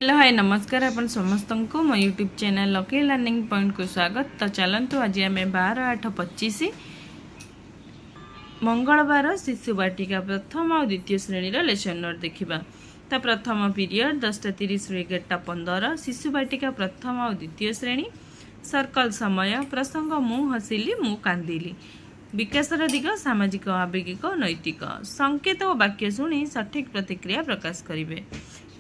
Hello hi नमस्कार अपन समस्त को मो YouTube channel lucky learning point को स्वागत। तो चलतु आज आम 12/8/25 मंगलवार शिशु बाटिका प्रथम और द्वितीय श्रेणी लेसन नोट देखा। तो प्रथम पीरियड 10:30 11:15 शिशु बाटिका प्रथम और द्वितीय श्रेणी सर्कल समय प्रसंग मु हसिली मु कांदिली विकासर दिग सामाजिक आवेगिक नैतिक संकेत और वाक्य शुणी सठिक प्रतिक्रिया प्रकाश करेंगे।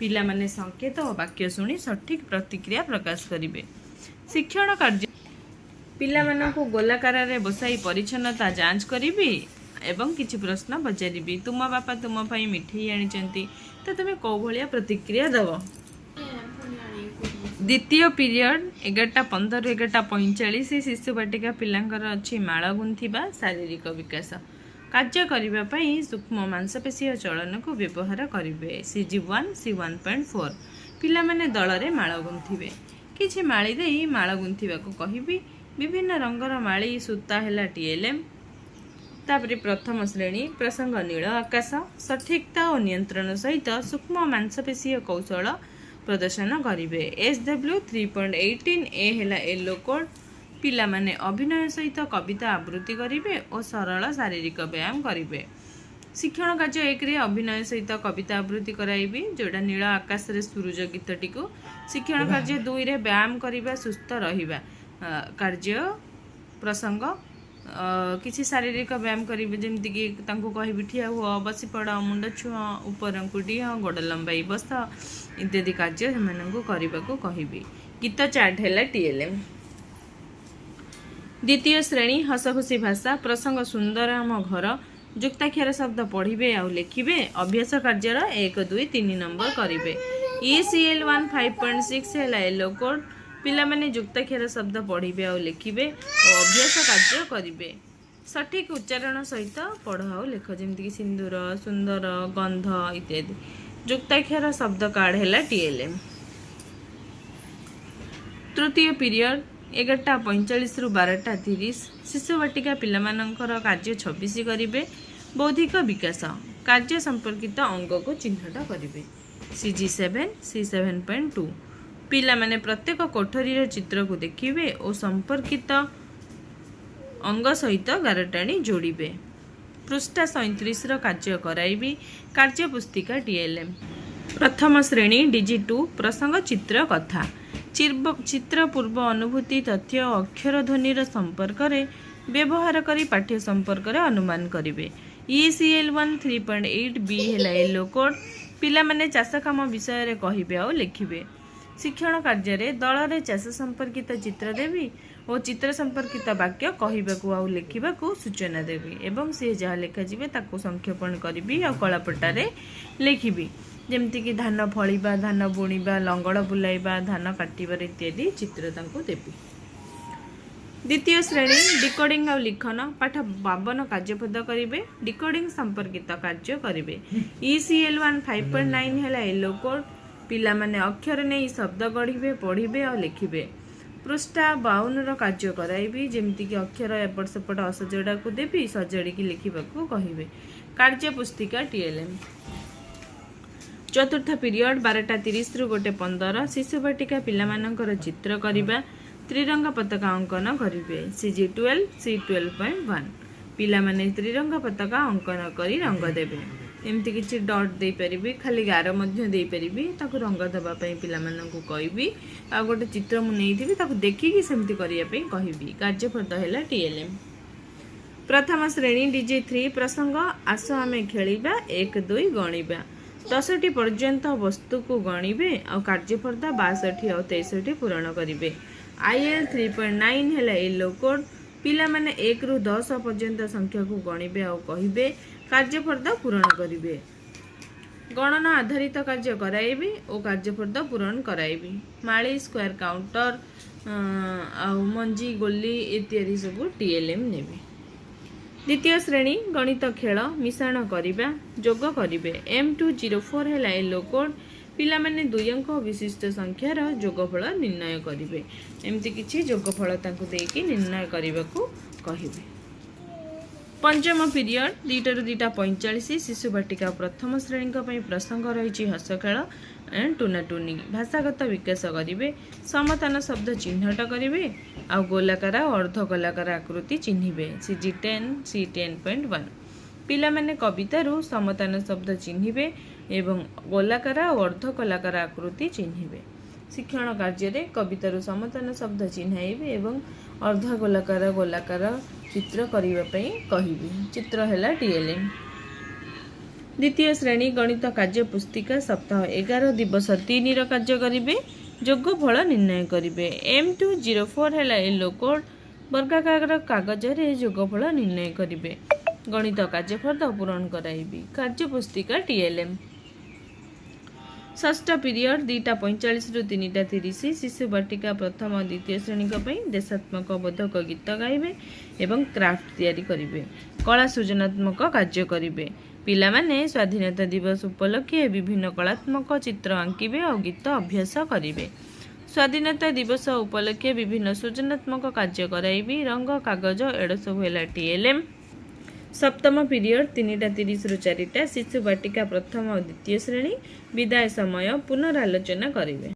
पिला माने संकेत और वाक्य शुणी सठिक प्रतिक्रिया प्रकाश करेंगे। शिक्षण कार्य पिला मानकु गोलाकार रे बसाई परिच्छन्नता जांच करी एवं किछि प्रश्न पचारि तुम बापा तुम पाई मिठाई आनी तो तुम्हें कौ भाया प्रतिक्रिया दब। द्वितीय पीरियड 11:15 11:45 शिशु बाटिका पिलांकर अच्छी माଳ गुंथिबा शारीरिक विकास कार्य करने सूक्ष्म मांसपेशी चलन को व्यवहार करेंगे। CG1 C1.4 पिला माने दल में माळ गुंथिबे किछि माळी देई माळ गुंथिबा को कहिबी। विभिन्न रंगर माळी सूता हैला TLM। तापरे प्रथम श्रेणी प्रसंग नील आकाश सठिकता और नियंत्रण सहित सूक्ष्म मांसपेशी कौशल प्रदर्शन करेंगे। SW 3.18 ए हैला येलो कोड पिला माने अभिनय सहित कविता आवृत्ति करेंगे और सरल शारीरिक व्यायाम करेंगे। शिक्षण कार्य 1 रे अभिनय सहित कविता आवृत्ति कराइबी जोड़ा नील आकाश रे सूरज गीतटी को। शिक्षण कार्य 2 रे व्यायाम करबा सुस्थ रहिबा कार्य प्रसंग किसी शारीरिक व्यायाम करेंगे जमती कि कहि ठिया हुआ बसी पड़ मुंड छुआ ऊपर डिह गोड़ लंबाई बस इत्यादि कार्य करने को कहबी। गीत चार्ट है TLM। द्वितीय श्रेणी हसखुशी भाषा प्रसंग सुंदर आम घर युक्ताक्षर शब्द पढ़े आउ लिखे अभ्यास कार्यर 1 2 3 नंबर करेंगे। ECL 1 5.6 है येलो कोड पिला माने युक्ताक्षर शब्द पढ़े आउ लिखे और अभ्यास कार्य करेंगे। सठिक उच्चारण सहित पढ़ आउ लिख जमीक सिंदूर सुंदर गंध इत्यादि। युक्ताक्षर शब्द कार्ड है TLM। तृतीय पीरियड 11:45 रु 12:30 शिशु बाटिका पिलामानंकर कार्य 26 करेंगे। बौद्धिक विकास कार्य संपर्कित अंग को चिन्हट करेंगे। CG7 C7.2 पिला माने प्रत्येक कोठरी चित्र को देखिए और संपर्कित अंग सहित गारटाणी जोड़े। पृष्ठा 37 कार्य कराइबी कार्य पुस्तिका TLM। प्रथम श्रेणी DG2 प्रसंग चित्र कथा चित्र पूर्व अनुभूति तथ्य अक्षर ध्वनि संपर्क रे व्यवहार करी पाठ्य संपर्क रे अनुमान करेंगे। ECL 1 3.8 B है येलो कोड पिला माने चाष काम विषय रे कहिबे और लिखिबे। शिक्षण कार्य रे दल रे चाष संपर्कित चित्र देवी और चित्र संपर्कित वाक्य कहवाकू आउ लिखा सूचना देवी एवं सी जहाँ लिखा जाए ताकू संक्षेपण करी और कलापटारे लिखी जमती कि धान फलिबा धान बुणीबा लंगड़ बुलाइबा धान काटिबार इत्यादि चित्र तांको देवी। द्वितीय श्रेणी डिकोडिंग और लिखन पाठ 52 कार्यपद करेंगे। डिकोडिंग संपर्कित कार्य करेंगे। ECL 1 5.9 है येलो कोड पिला माने अक्षर नहीं शब्द गढ़े पढ़े और लिखे। पृष्ठा 52 कार्य कराइबी जमती कि अक्षर एपट सेपट असजड़ा को देवी सजाड़ी लिखा कहे। कार्य पुस्तिका TLM। चतुर्थ पीरियड 12:30 रु 1:15 शिशु बाटिका पिलामानंकर चित्र करबा त्रिरंग पताका अंकन करेंगे। CG12 C12.1 पिला माने त्रिरंग पताका अंकन करी रंग देबे एमती किछि डॉट दे परिबी खाली गार मध्य दे परिबी ताकू रंग दबा पई पिला माननकु कहबी आ गोटे चित्र मु नेइथिबी ताकू देखि कि सेमती करिया पई कहबी। कार्यफल हैला TLM। प्रथम श्रेणी DG3 प्रसंग आस आमे खेलिबा 1 2 गणिबा 10टी पर्यंत वस्तु को गणिबे और कार्यफर्दा 62 और 63 पूरण करेंगे। IL 3.9 है येलो कोड पिला माने 1 रु 10 पर्यंत संख्या को गणिबे और कहिबे कार्यफर्दा पूरण करेंगे। गणना आधारित कार्य कराइबी और कार्यफर्दा पूरण कराइबी। माली स्क्वायर काउंटर मंजी गोली इत्यादि सब TLM नेबी। द्वितीय श्रेणी गणित खेल मिश्रण करबा जोग करेंगे। M204 है येलो कोड पिला माने 2 अंक विशिष्ट संख्यार जोगफल निर्णय करेंगे एमती किछि जोगफल तांको देकी निर्णय करने को कहिबे। पंचम पीरियड 2 ରୁ 2:45 शिशु बाटिका प्रथम श्रेणी प्रसंग रही हस खेल एंड टूनाटूनी भाषागत विकास करेंगे समतान शब्द चिन्हट करेंगे आ गोलाकार और अर्धगोलाकार आकृति चिन्हिबे CG10 C10.1 पिला माने कवितारू समतान शब्द चिन्हिबे एवं गोलाकार और अर्धगोलाकार आकृति चिन्हिबे शिक्षण कार्य कवितारू समतान शब्द चिन्हाइबे एवं अर्धगोलाकार गोलाकार चित्र करने कहिबे चित्र है TLM। द्वितीय श्रेणी गणित कार्य पुस्तिका सप्ताह 11 दिवस 3 कार्य करेंगे योगफल निर्णय करेंगे M204 है येलो कोड वर्गाकार कागज रे योगफल निर्णय करेंगे गणित कार्यफल पूरण कराइबी कार्य पुस्तिका TLM। षष्ठ पीरियड 2:45 ରୁ 3:30 शिशु बाटिका प्रथम द्वितीय श्रेणी देशात्मक बोधक गीत गाइबे एवं क्राफ्ट तैयारी करेंगे कला सृजनात्मक कार्य करेंगे पिला माने स्वाधीनता दिवस उपलक्षे विभिन्न कलात्मक चित्र आंकिबे और गीत अभ्यास करेंगे स्वाधीनता दिवस उपलक्षे विभिन्न सृजनात्मक कार्य कराइबी रंग कागज एड सब है TLM। सप्तम पीरियड 3:30 ରୁ 4 शिशु बाटिका प्रथम और द्वितीय श्रेणी विदाय समय पुनरालोचना करेंगे।